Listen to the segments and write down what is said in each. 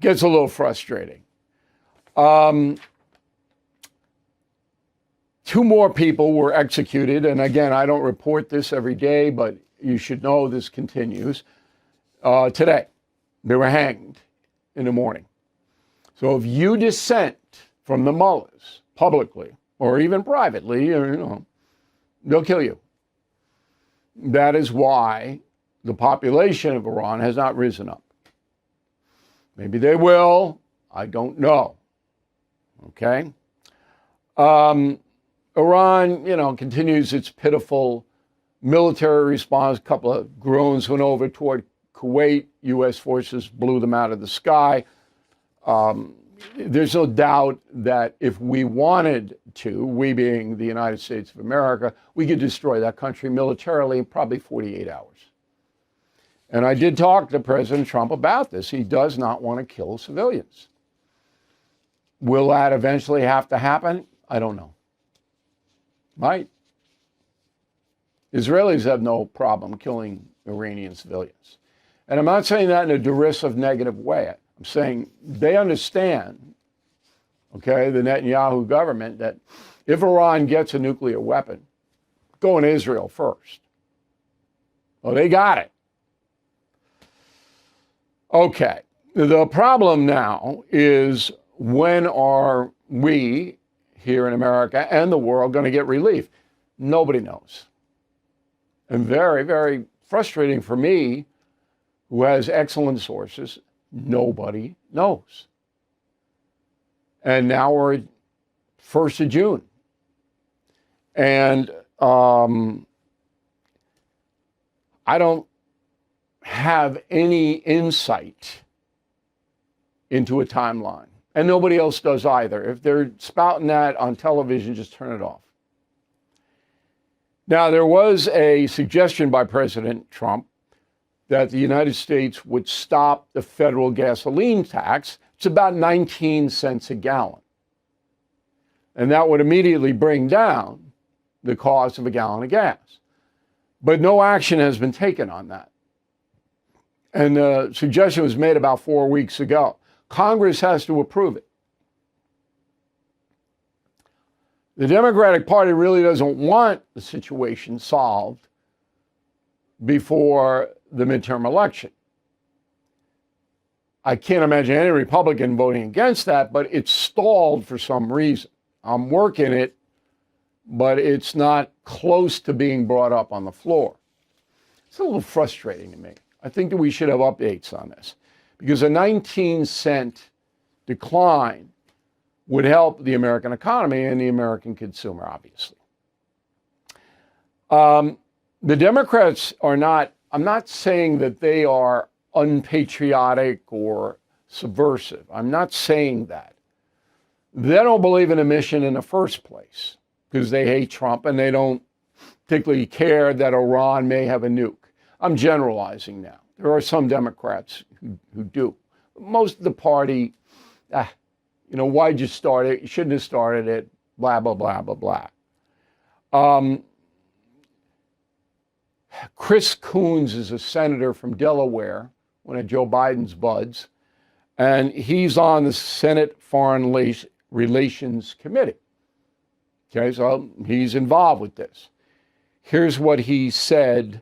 gets a little frustrating. 2 more people were executed. And again, I don't report this every day, but you should know this continues. Today, they were hanged in the morning. So if you dissent from the mullahs publicly or even privately, they'll kill you. That is why the population of Iran has not risen up. Maybe they will. I don't know. Okay? Iran, continues its pitiful military response. A couple of drones went over toward Kuwait. U.S. forces blew them out of the sky. There's no doubt that if we wanted to, we being the United States of America, we could destroy that country militarily in probably 48 hours. And I did talk to President Trump about this. He does not want to kill civilians. Will that eventually have to happen? I don't know. Might. Israelis have no problem killing Iranian civilians. And I'm not saying that in a derisive, negative way. I'm saying they understand, okay, the Netanyahu government, that if Iran gets a nuclear weapon, go in Israel first. Well, they got it. Okay. The problem now is, when are we here in America and the world going to get relief? Nobody knows. And very, very frustrating for me, who has excellent sources. Nobody knows. And now we're 1st of June. And I don't have any insight into a timeline. And nobody else does either. If they're spouting that on television, just turn it off. Now, there was a suggestion by President Trump that the United States would stop the federal gasoline tax. It's about 19 cents a gallon. And that would immediately bring down the cost of a gallon of gas. But no action has been taken on that. And the suggestion was made about 4 weeks ago. Congress has to approve it. The Democratic Party really doesn't want the situation solved before the midterm election. I can't imagine any Republican voting against that, but it's stalled for some reason. I'm working it, but it's not close to being brought up on the floor. It's a little frustrating to me. I think that we should have updates on this, because a 19-cent decline would help the American economy and the American consumer, obviously. The Democrats are not, I'm not saying that they are unpatriotic or subversive. I'm not saying that. They don't believe in a mission in the first place because they hate Trump and they don't particularly care that Iran may have a nuke. I'm generalizing now. There are some Democrats who do. Most of the party, why'd you start it? You shouldn't have started it, blah, blah, blah, blah, blah. Chris Coons is a senator from Delaware, one of Joe Biden's buds, and he's on the Senate Foreign Relations Committee. Okay, so he's involved with this. Here's what he said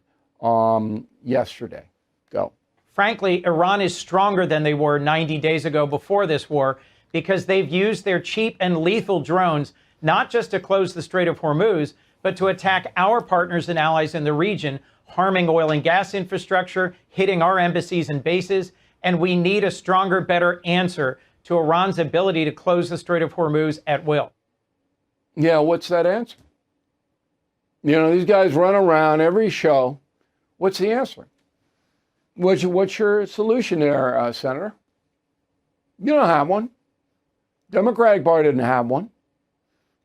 yesterday. Go. Frankly, Iran is stronger than they were 90 days ago before this war, because they've used their cheap and lethal drones not just to close the Strait of Hormuz, but to attack our partners and allies in the region, harming oil and gas infrastructure, hitting our embassies and bases. And we need a stronger, better answer to Iran's ability to close the Strait of Hormuz at will. Yeah, what's that answer? These guys run around every show. What's the answer? What's your solution there, Senator? You don't have one. Democratic Party didn't have one.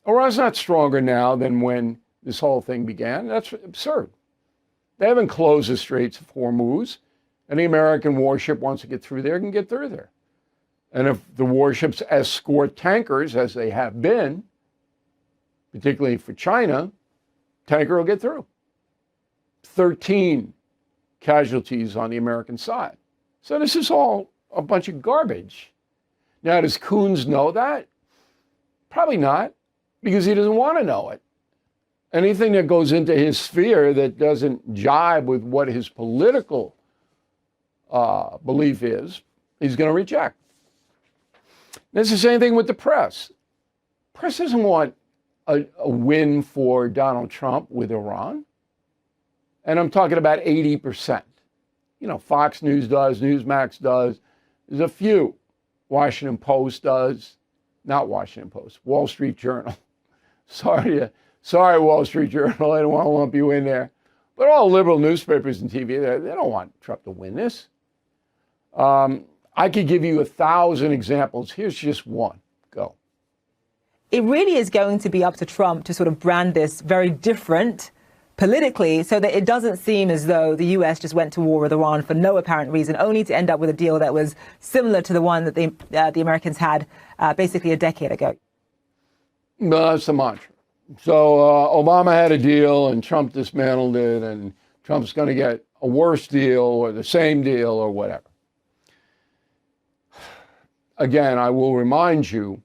Iran's not stronger now than when this whole thing began. That's absurd. They haven't closed the Straits of Hormuz. Any American warship wants to get through there can get through there. And if the warships escort tankers, as they have been, particularly for China, tanker will get through. 13 casualties on the American side. So this is all a bunch of garbage. Now, does Coons know that? Probably not, because he doesn't want to know it. Anything that goes into his sphere that doesn't jibe with what his political belief is, he's going to reject. It's the same thing with the press. Press doesn't want a win for Donald Trump with Iran. And I'm talking about 80%. You know, Fox News does, Newsmax does. There's a few. Washington Post does. Not Washington Post, Wall Street Journal. Sorry, Wall Street Journal. I don't want to lump you in there. But all liberal newspapers and TV, they don't want Trump to win this. I could give you 1,000 examples. Here's just one. Go. It really is going to be up to Trump to sort of brand this very different politically, so that it doesn't seem as though the U.S. just went to war with Iran for no apparent reason, only to end up with a deal that was similar to the one that the Americans had basically a decade ago. No, that's the mantra. So Obama had a deal and Trump dismantled it, and Trump's going to get a worse deal or the same deal or whatever. Again, I will remind you,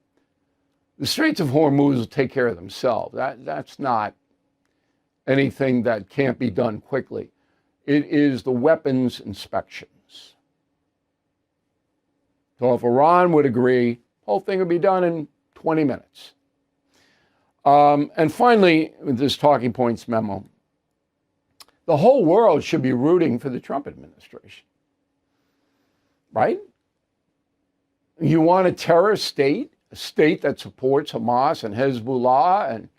the Straits of Hormuz will take care of themselves. That's not anything that can't be done quickly. It is the weapons inspections. So if Iran would agree, the whole thing would be done in 20 minutes. And finally, with this talking points memo, the whole world should be rooting for the Trump administration, right? You want a terrorist state, a state that supports Hamas and Hezbollah and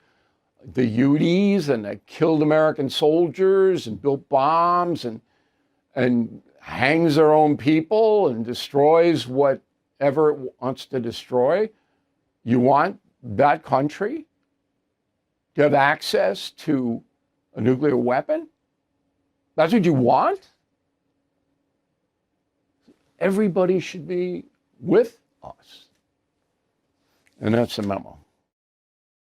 the Houthis and that killed American soldiers and built bombs and hangs their own people and destroys whatever it wants to destroy. You want that country to have access to a nuclear weapon? That's what you want? Everybody should be with us. And that's the memo.